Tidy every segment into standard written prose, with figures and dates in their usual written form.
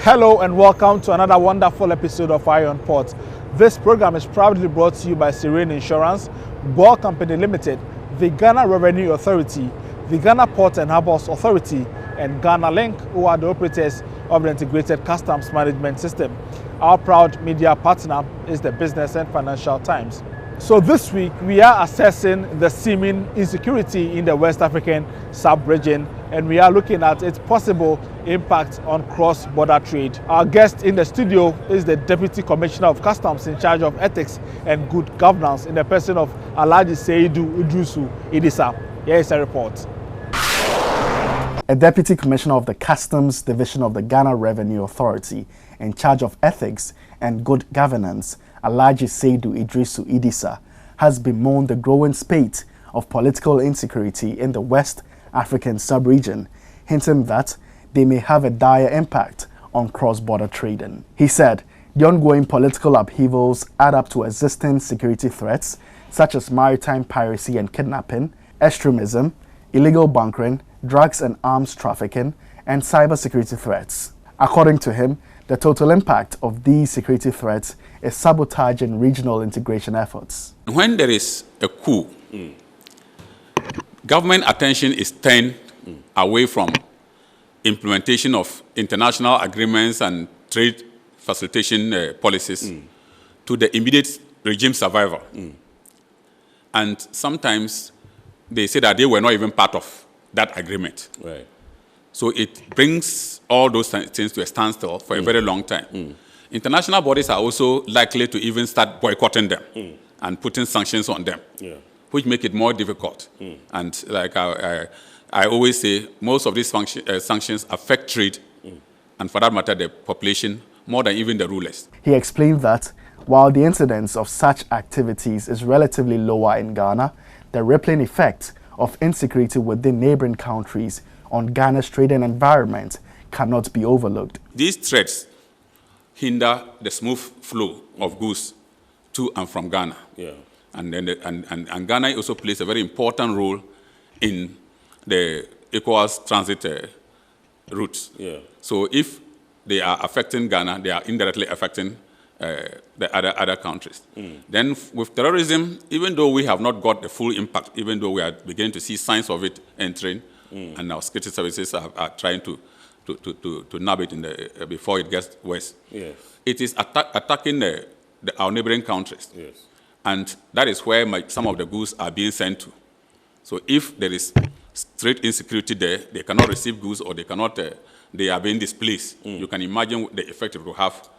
Hello and welcome to another wonderful episode of Eye on Port. This program is proudly brought to you by Serene Insurance, GOIL Company Limited, the Ghana Revenue Authority, the Ghana Port and Harbours Authority, and Ghana Link, who are the operators of the Integrated Customs Management System. Our proud media partner is the Business and Financial Times. So this week, we are assessing the seeming insecurity in the West African sub-region, and we are looking at its possible impact on cross-border trade. Our guest in the studio is the Deputy Commissioner of Customs in charge of ethics and good governance in the person of Alhaji Seidu Idrisu Idisa. Here is a report. A Deputy Commissioner of the Customs Division of the Ghana Revenue Authority in charge of ethics and good governance, Alhaji Seidu Idrisu Idisa, has bemoaned the growing spate of political insecurity in the West African sub-region, hinting that they may have a dire impact on cross-border trading. He said the ongoing political upheavals add up to existing security threats such as maritime piracy and kidnapping, extremism, illegal bunkering, drugs and arms trafficking, and cybersecurity threats. According to him, the total impact of these security threats is sabotaging regional integration efforts. When there is a coup, government attention is turned away from implementation of international agreements and trade facilitation policies to the immediate regime survival. And sometimes they say that they were not even part of that agreement. Right. So it brings all those things to a standstill for a very long time. International bodies are also likely to even start boycotting them and putting sanctions on them, which make it more difficult. And like I always say, most of these sanctions affect trade and, for that matter, the population more than even the rulers. He explained that while the incidence of such activities is relatively lower in Ghana, the rippling effect of insecurity within neighboring countries on Ghana's trading environment cannot be overlooked. These threats hinder the smooth flow of goods to and from Ghana. And Ghana also plays a very important role in the ECOWAS transit routes. So if they are affecting Ghana, they are indirectly affecting the other countries. Then with terrorism, even though we have not got the full impact, even though we are beginning to see signs of it entering, and our security services are trying to nab it before it gets worse. It is attacking our neighboring countries. And that is where some of the goods are being sent to. So if there is trade insecurity there, they cannot receive goods or they are being displaced. You can imagine the effect it will have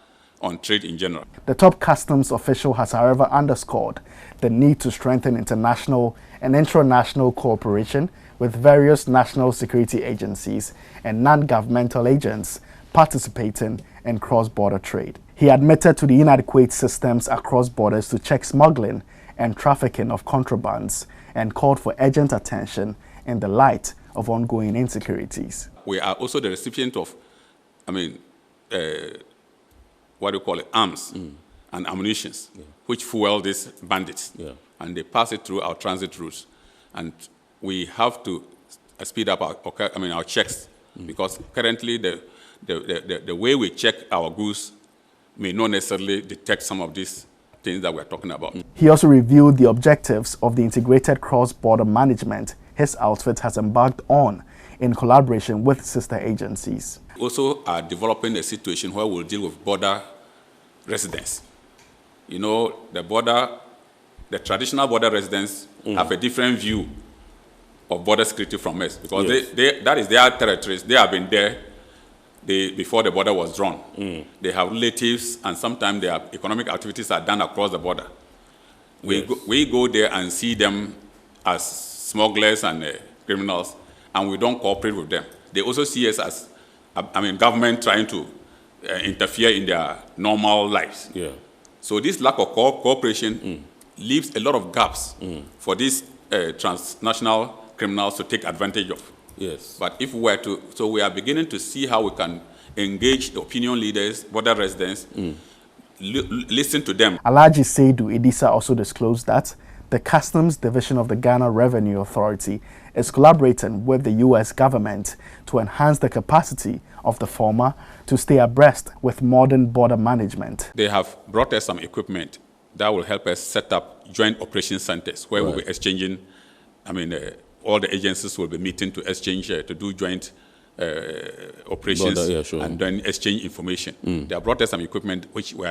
on trade in general. The top customs official has, however, underscored the need to strengthen international and international cooperation with various national security agencies and non-governmental agents participating in cross-border trade. He admitted to the inadequate systems across borders to check smuggling and trafficking of contrabands and called for urgent attention in the light of ongoing insecurities. We are also the recipient of, arms and ammunition, which fuel these bandits. And they pass it through our transit routes. And we have to speed up our checks, because currently the way we check our goods may not necessarily detect some of these things that we're talking about. He also reviewed the objectives of the integrated cross-border management his outfit has embarked on in collaboration with sister agencies. We also are developing a situation where we'll deal with border residents. You know, the traditional border residents have a different view of border security from us, because that is their territories. They have been there before the border was drawn. They have relatives, and sometimes their economic activities are done across the border. We go there and see them as smugglers and criminals, and we don't cooperate with them. They also see us as, government trying to interfere in their normal lives. So this lack of cooperation leaves a lot of gaps for these transnational criminals to take advantage of. But if we were to, so we are beginning to see how we can engage the opinion leaders, border residents, listen to them. Alhaji Seidu Idisa also disclosed that the Customs Division of the Ghana Revenue Authority is collaborating with the U.S. government to enhance the capacity of the former to stay abreast with modern border management. They have brought us some equipment that will help us set up joint operation centers where we'll be exchanging, all the agencies will be meeting to exchange, to do joint operations and then exchange information. They have brought us some equipment which we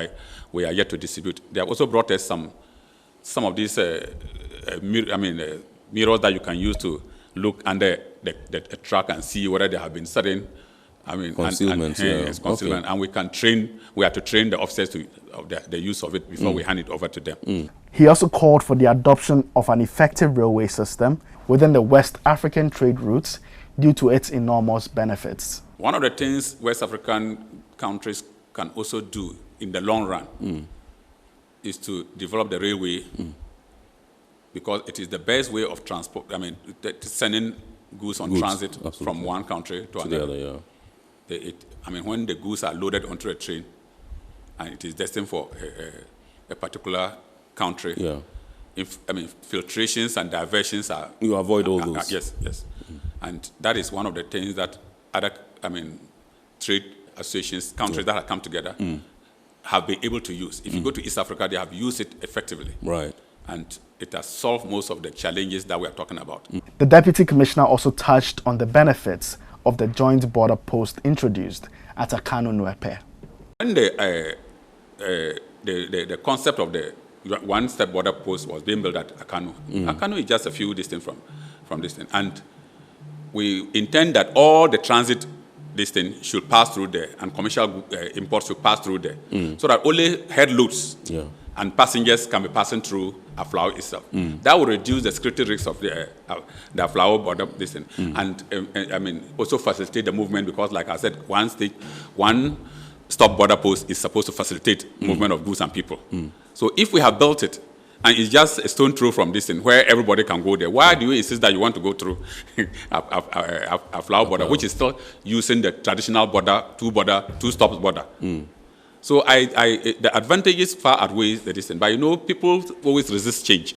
are yet to distribute. They have also brought us some of these mirrors that you can use to look under the truck and see whether there have been certain concealment. Concealment. And we have to train the officers of the use of it before we hand it over to them. He also called for the adoption of an effective railway system within the West African trade routes due to its enormous benefits. One of the things West African countries can also do in the long run is to develop the railway because it is the best way of transport, sending goods on transit from one country to another. When the goods are loaded onto a train and it is destined for a particular country, filtrations and diversions are... You avoid all those. Yes. And that is one of the things that other, trade associations, countries that have come together have been able to use. If you go to East Africa, they have used it effectively. Right. And it has solved most of the challenges that we are talking about. The Deputy Commissioner also touched on the benefits of the joint border post introduced at Akano Nuepe. When the concept of the one-step border post was being built at Akano, Akano is just a few distance from this thing. And we intend that all the transit distance should pass through there and commercial imports should pass through there so that only head loads and passengers can be passing through Aflao itself. That will reduce the security risks of the Aflao border distance and also facilitate the movement because, like I said, one stop border post is supposed to facilitate movement of goods and people. So if we have built it and it's just a stone throw from this thing where everybody can go there, why do you insist that you want to go through a flower border, which is still using the traditional two stops border? So the advantages far outweigh the distance. But people always resist change.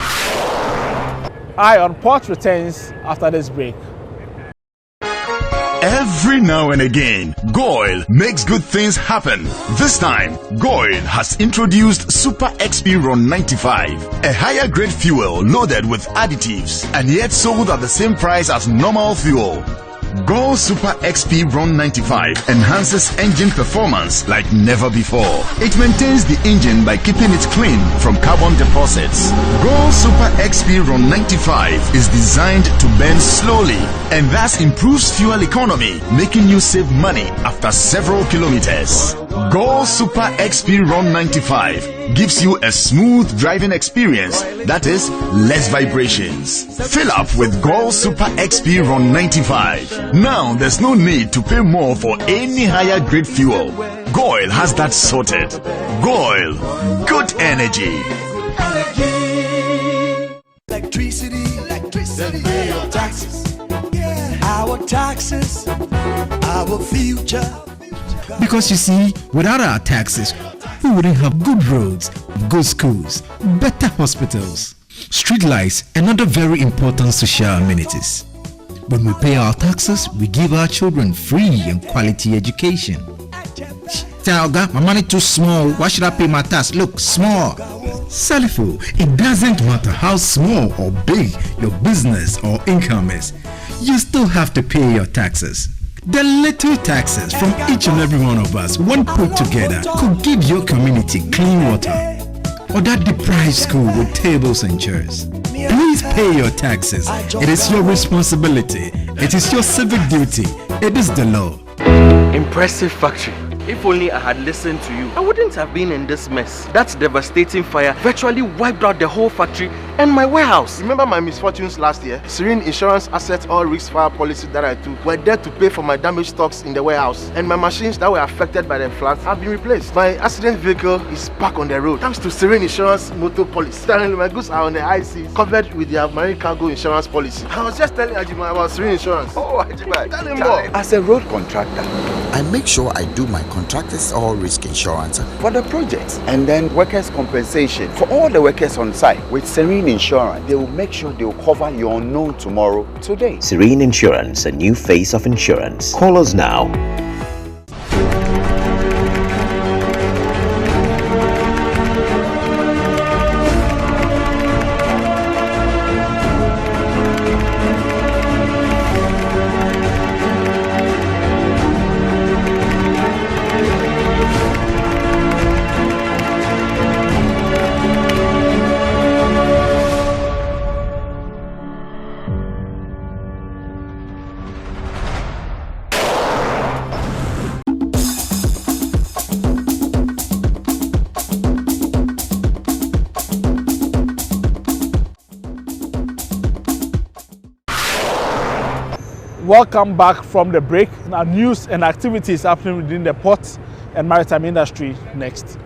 Eye on Port returns after this break. Every now and again, GOIL makes good things happen. This time, GOIL has introduced Super XP Ron 95, a higher grade fuel loaded with additives and yet sold at the same price as normal fuel. GOIL Super XP Ron 95 enhances engine performance like never before. It maintains the engine by keeping it clean from carbon deposits. GOIL Super XP Ron 95 is designed to burn slowly and thus improves fuel economy, making you save money after several kilometers. GOIL Super XP Ron 95 gives you a smooth driving experience, that is, less vibrations. Fill up with GOIL Super XP Ron 95. Now there's no need to pay more for any higher grade fuel. GOIL has that sorted. GOIL, good energy. Electricity, then pay your taxes. Our taxes, our future. Because you see, without our taxes, we wouldn't have good roads, good schools, better hospitals, street lights, and other very important social amenities. When we pay our taxes, we give our children free and quality education. Talga, my money too small. Why should I pay my tax? Look, small. Salifo, it doesn't matter how small or big your business or income is. You still have to pay your taxes. The little taxes from each and every one of us, when put together, could give your community clean water or that deprived school with tables and chairs. Please pay your taxes. It is your responsibility. It is your civic duty. It is the law. Impressive factory. If only I had listened to you, I wouldn't have been in this mess. That devastating fire virtually wiped out the whole factory and my warehouse. Remember my misfortunes last year? Serene Insurance Asset All Risk Fire policy that I took were there to pay for my damaged stocks in the warehouse, and my machines that were affected by the floods have been replaced. My accident vehicle is back on the road thanks to Serene Insurance motor policy. Currently, my goods are on the IC covered with their marine cargo insurance policy. I was just telling Ajima about Serene Insurance. Oh, Ajima, tell him more. As a road contractor, I make sure I do my contractors all risk insurance for the projects and then workers' compensation for all the workers on site. With Serene Insurance, they will make sure they will cover your unknown tomorrow today. Serene Insurance, a new face of insurance. Call us now. Welcome back from the break. Now, news and activities happening within the port and maritime industry next.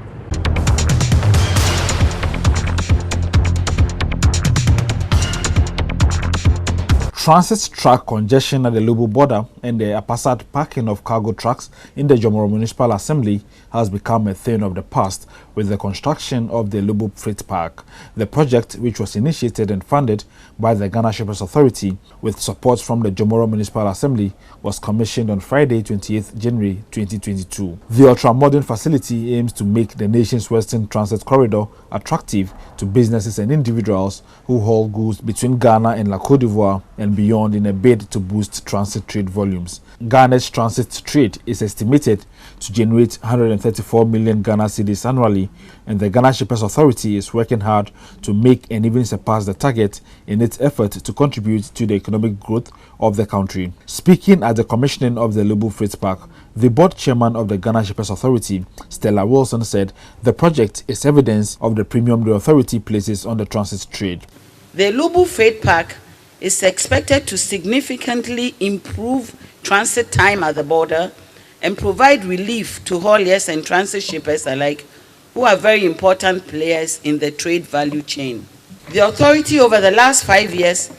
Transit track congestion at the Lubu border and the Apasad parking of cargo trucks in the Jomoro Municipal Assembly has become a thing of the past with the construction of the Lubu Freight Park. The project, which was initiated and funded by the Ghana Shippers Authority with support from the Jomoro Municipal Assembly, was commissioned on Friday, 28th January 2022. The ultra-modern facility aims to make the nation's western transit corridor attractive to businesses and individuals who haul goods between Ghana and La Côte d'Ivoire and beyond in a bid to boost transit trade volumes. Ghana's transit trade is estimated to generate 134 million Ghana cedis annually, and the Ghana Shippers Authority is working hard to make and even surpass the target in its effort to contribute to the economic growth of the country. Speaking at the commissioning of the Lubu Freight Park, the board chairman of the Ghana Shippers Authority, Stella Wilson, said the project is evidence of the premium the authority places on the transit trade. The Lubu Freight Park is expected to significantly improve transit time at the border and provide relief to hauliers and transit shippers alike, who are very important players in the trade value chain. The authority over the last 5 years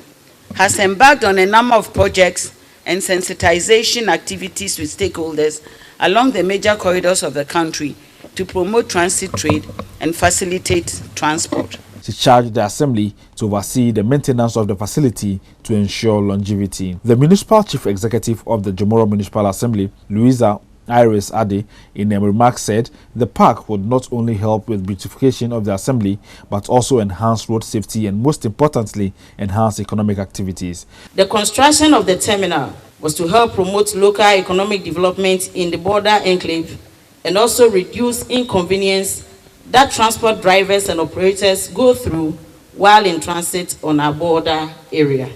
has embarked on a number of projects and sensitization activities with stakeholders along the major corridors of the country to promote transit trade and facilitate transport. She charged the Assembly to oversee the maintenance of the facility to ensure longevity. The Municipal Chief Executive of the Jomoro Municipal Assembly, Louisa Iris Ade, in a remark said the park would not only help with beautification of the Assembly, but also enhance road safety and, most importantly, enhance economic activities. The construction of the terminal was to help promote local economic development in the border enclave and also reduce inconvenience that transport drivers and operators go through while in transit on our border area.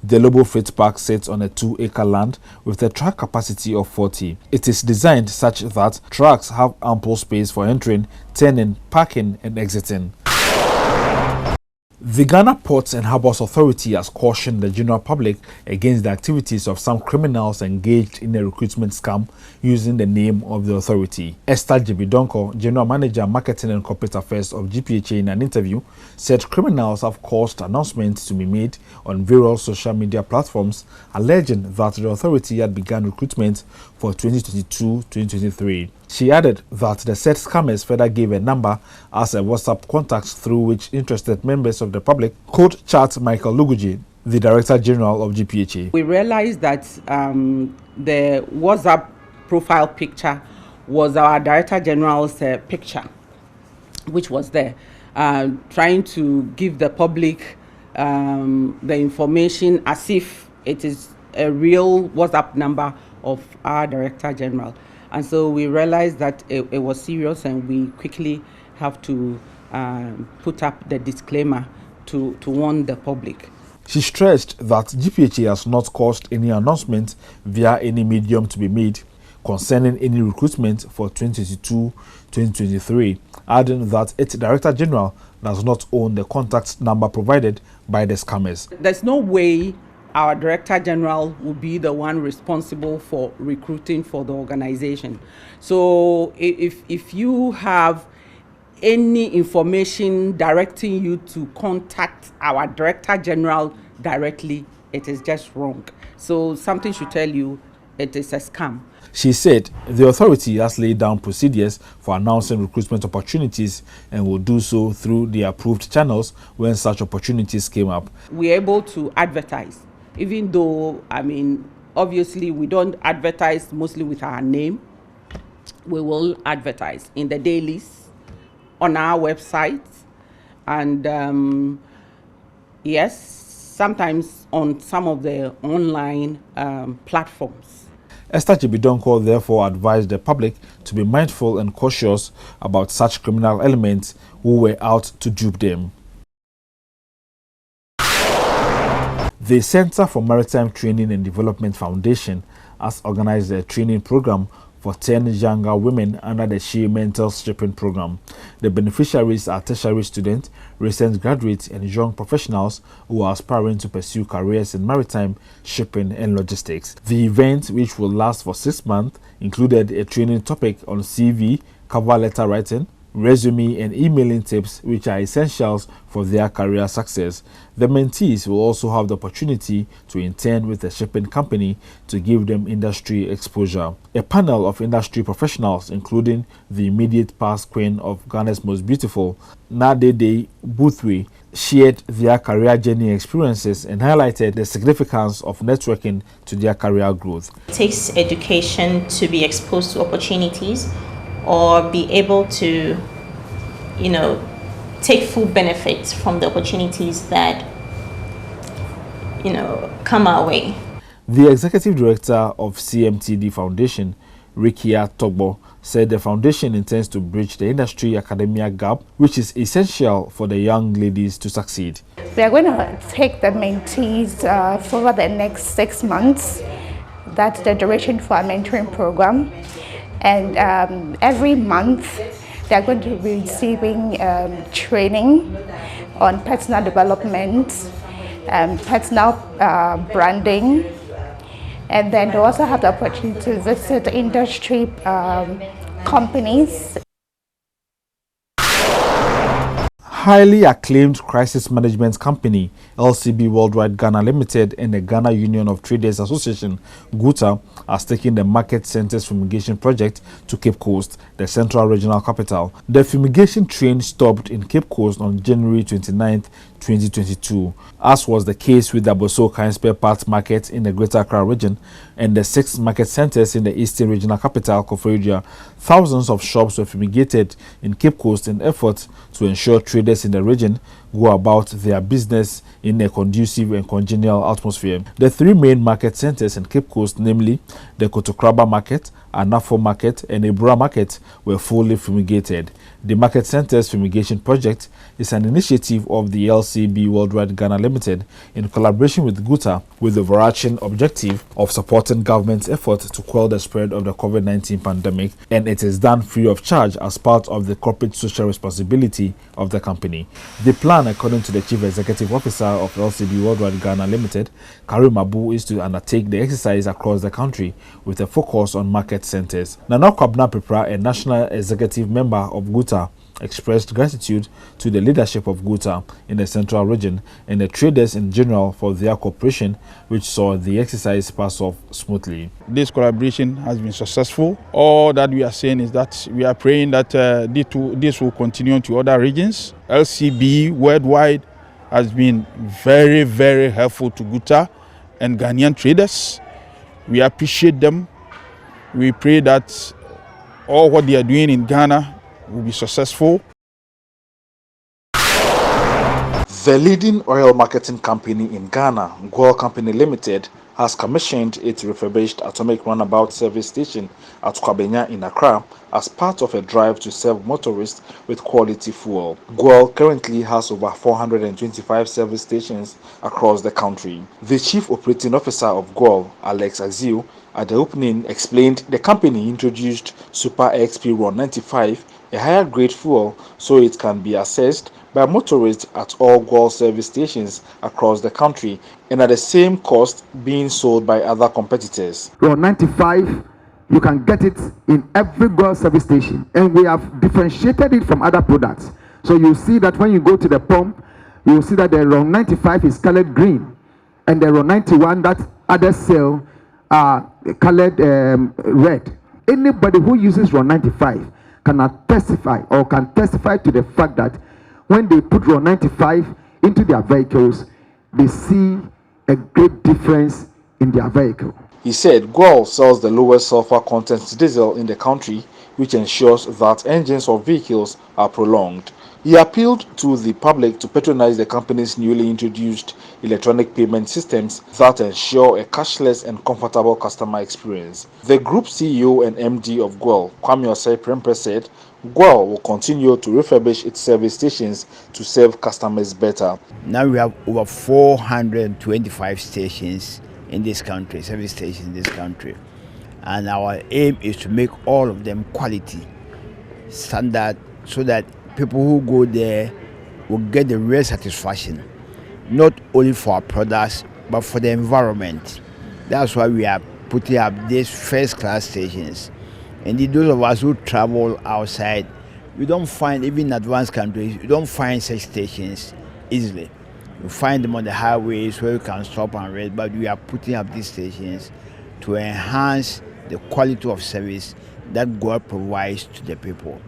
The Lubu Freight Park sits on a 2-acre land with a truck capacity of 40. It is designed such that trucks have ample space for entering, turning, parking and exiting. The Ghana Ports and Harbours Authority has cautioned the general public against the activities of some criminals engaged in a recruitment scam using the name of the authority. Esther Jebidonko, General Manager, Marketing and Corporate Affairs of GPHA, in an interview, said criminals have caused announcements to be made on various social media platforms alleging that the authority had begun recruitment for 2022-2023. She added that the said scammers further gave a number as a WhatsApp contact through which interested members of the public could chat Michael Luguji, the Director General of GPHA. We realized that the WhatsApp profile picture was our Director General's picture, which was there, trying to give the public the information as if it is a real WhatsApp number of our Director General. And so we realized that it was serious, and we quickly have to put up the disclaimer to warn the public. She stressed that GPHA has not caused any announcement via any medium to be made concerning any recruitment for 2022-2023, adding that its Director General does not own the contact number provided by the scammers. There's no way our Director General will be the one responsible for recruiting for the organization. So if you have any information directing you to contact our Director General directly, it is just wrong. So something should tell you it is a scam. She said the authority has laid down procedures for announcing recruitment opportunities and will do so through the approved channels when such opportunities came up. We're able to advertise, even though, obviously we don't advertise mostly with our name. We will advertise in the dailies, on our website, and yes, sometimes on some of the online platforms. Esther Chibidonko therefore advised the public to be mindful and cautious about such criminal elements who were out to dupe them. The Center for Maritime Training and Development Foundation has organized a training program for 10 younger women under the She Mentors Shipping Program. The beneficiaries are tertiary students, recent graduates, and young professionals who are aspiring to pursue careers in maritime, shipping, and logistics. The event, which will last for 6 months, included a training topic on CV, cover letter writing, resume, and emailing tips, which are essentials for their career success. The mentees will also have the opportunity to intern with a shipping company to give them industry exposure. A panel of industry professionals, including the immediate past queen of Ghana's Most Beautiful, Nadede Boothwe, shared their career journey experiences and highlighted the significance of networking to their career growth. It takes education to be exposed to opportunities or be able to, take full benefits from the opportunities that, come our way. The executive director of CMTD Foundation, Rikia Togbo, said the foundation intends to bridge the industry academia gap, which is essential for the young ladies to succeed. We are going to take the mentees for the next 6 months. That's the duration for our mentoring program. And every month, they're going to be receiving training on personal development, personal branding, and then they also have the opportunity to visit industry companies. Highly acclaimed crisis management company LCB Worldwide Ghana Limited and the Ghana Union of Traders Association GUTA has taken the Market Centers Fumigation project to Cape Coast, the central regional capital. The fumigation train stopped in Cape Coast on January 29, 2022, as was the case with the Bosoka and Spare Parts Market in the Greater Accra region and the 6 market centers in the eastern regional capital, Koforidua. Thousands of shops were fumigated in Cape Coast in efforts to ensure traders in the region go about their business in a conducive and congenial atmosphere. The 3 main market centers in Cape Coast, namely the Kotokraba Market, Anafo Market, and Ebura Market, were fully fumigated. The Market Centers Fumigation Project is an initiative of the LCB Worldwide Ghana Limited in collaboration with GUTA, with the overarching objective of supporting government's efforts to quell the spread of the COVID-19 pandemic, and it is done free of charge as part of the corporate social responsibility of the company. The plan, according to the Chief Executive Officer of LCB Worldwide Ghana Limited, Karim Abu, is to undertake the exercise across the country with a focus on market centers. Nana Kwabna Pepra, a national executive member of GUTA, expressed gratitude to the leadership of GUTA in the central region and the traders in general for their cooperation, which saw the exercise pass off smoothly. This collaboration has been successful. All that we are saying is that we are praying that this will continue to other regions. LCB Worldwide has been very, very helpful to GUTA and Ghanaian traders. We appreciate them. We pray that all what they are doing in Ghana will be successful. The leading oil marketing company in Ghana, GOIL Company Limited, has commissioned its refurbished atomic runabout service station at Kwabenya in Accra as part of a drive to serve motorists with quality fuel. GOIL currently has over 425 service stations across the country. The Chief Operating Officer of GOIL, Alex Aziu, at the opening explained the company introduced Super XP Ron 95, a higher grade fuel, so it can be accessed by motorists at all GOIL service stations across the country and at the same cost being sold by other competitors. Ron 95, you can get it in every GOIL service station, and we have differentiated it from other products. So you see that when you go to the pump, you will see that the Ron 95 is colored green, and the Ron 91 that others sell are colored red. Anybody who uses Ron 95 cannot testify or can testify to the fact that when they put Ron 95 into their vehicles, they see a great difference in their vehicle. He said GOIL sells the lowest sulfur content diesel in the country, which ensures that engines of vehicles are prolonged. He appealed to the public to patronize the company's newly introduced electronic payment systems that ensure a cashless and comfortable customer experience. The group CEO and MD of GOIL, Kwame Osei-Prempeh, said GOIL will continue to refurbish its service stations to serve customers better. Now we have over 425 stations in this country, service stations in this country. And our aim is to make all of them quality standard so that people who go there will get the real satisfaction, not only for our products, but for the environment. That's why we are putting up these first-class stations. And those of us who travel outside, we don't find, even in advanced countries, you don't find such stations easily. You find them on the highways where you can stop and rest, but we are putting up these stations to enhance the quality of service that GOIL provides to the people.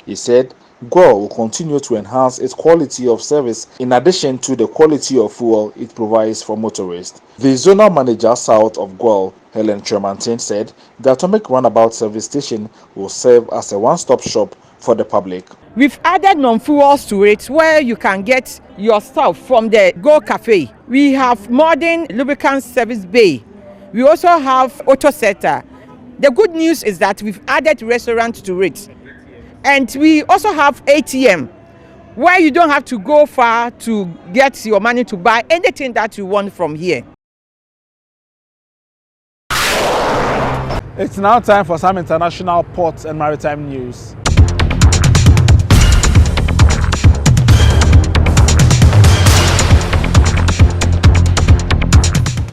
He said GOIL will continue to enhance its quality of service in addition to the quality of fuel it provides for motorists. The zonal manager south of GOIL, Helen Tremantin, said the atomic runabout service station will serve as a one-stop shop for the public. We've added non-fuels to it where you can get your stuff from the GOIL Cafe. We have modern lubricant service bay. We also have auto setter. The good news is that we've added restaurant to it. And we also have ATM, where you don't have to go far to get your money to buy anything that you want from here. It's now time for some international ports and maritime news.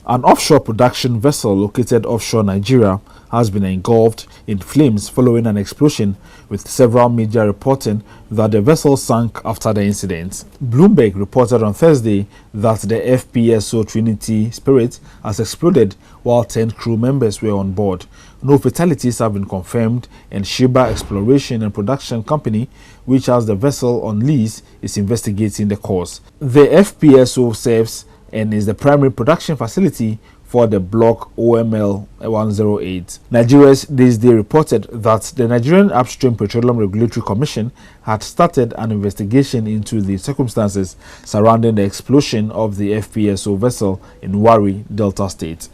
An offshore production vessel located offshore Nigeria has been engulfed in flames following an explosion, with several media reporting that the vessel sank after the incident. Bloomberg reported on Thursday that the FPSO Trinity Spirit has exploded while 10 crew members were on board. No fatalities have been confirmed, and Sheba Exploration and Production Company, which has the vessel on lease, is investigating the cause. The FPSO serves and is the primary production facility for the block OML 108. Nigeria's This Day reported that the Nigerian Upstream Petroleum Regulatory Commission had started an investigation into the circumstances surrounding the explosion of the FPSO vessel in Warri, Delta State.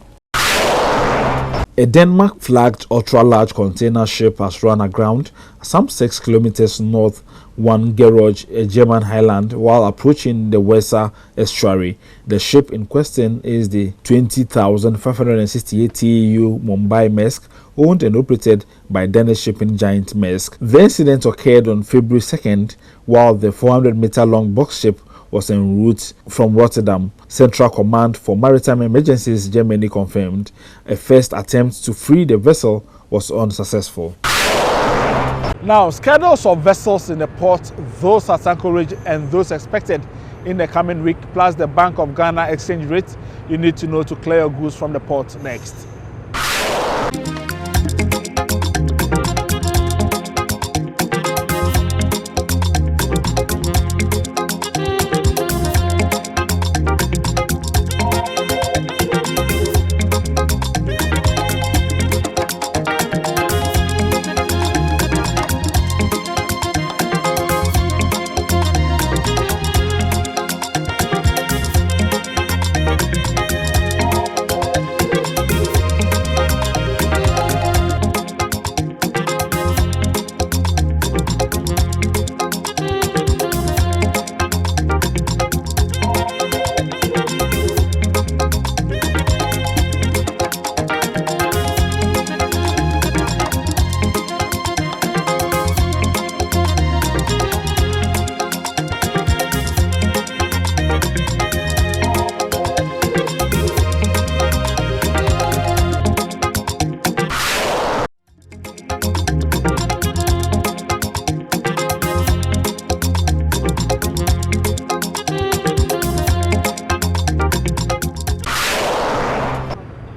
A Denmark-flagged ultra-large container ship has run aground some 6 kilometers north one George, a German highland, while approaching the Weser estuary. The ship in question is the 20,568 TEU Mumbai Maersk, owned and operated by Danish shipping giant Maersk. The incident occurred on February 2nd, while the 400-meter-long box ship was en route from Rotterdam. Central Command for Maritime Emergencies Germany confirmed a first attempt to free the vessel was unsuccessful. Now, schedules of vessels in the port, those at anchorage and those expected in the coming week, plus the Bank of Ghana exchange rate you need to know to clear your goods from the port next.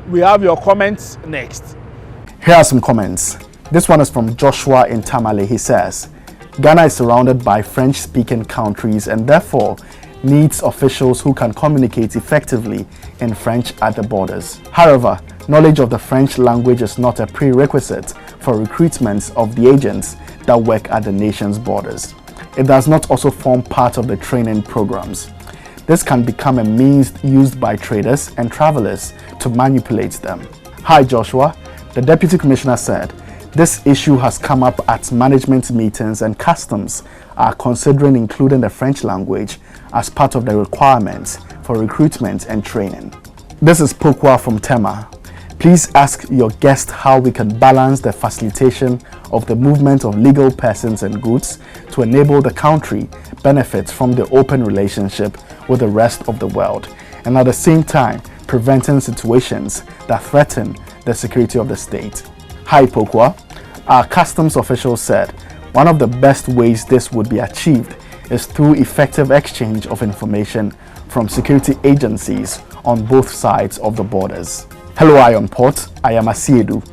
We have your comments next. Here are some comments. This one is from Joshua in Tamale. He says, Ghana is surrounded by French-speaking countries and therefore needs officials who can communicate effectively in French at the borders. However, knowledge of the French language is not a prerequisite for recruitment of the agents that work at the nation's borders. It does not also form part of the training programs. This can become a means used by traders and travelers to manipulate them. Hi Joshua, the Deputy Commissioner said, this issue has come up at management meetings and customs are considering including the French language as part of the requirements for recruitment and training. This is Pokwa from Tema. Please ask your guest how we can balance the facilitation of the movement of legal persons and goods to enable the country benefits from the open relationship with the rest of the world, and at the same time preventing situations that threaten the security of the state. Hi Pokwa, our customs officials said one of the best ways this would be achieved is through effective exchange of information from security agencies on both sides of the borders. Hello Iron Port, I am Asiedu.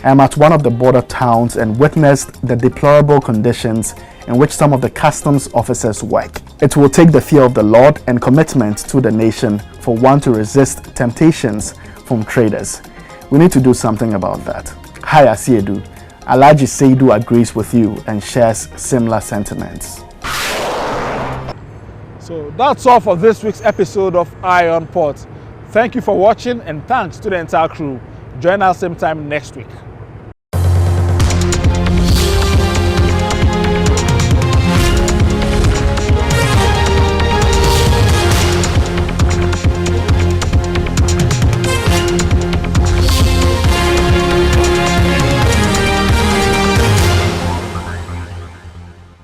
I am at one of the border towns and witnessed the deplorable conditions in which some of the customs officers work. It will take the fear of the Lord and commitment to the nation for one to resist temptations from traders. We need to do something about that. Hi Asiedu, Alhaji Seidu agrees with you and shares similar sentiments. So that's all for this week's episode of Iron Port. Thank you for watching and thanks to the entire crew. Join us same time next week.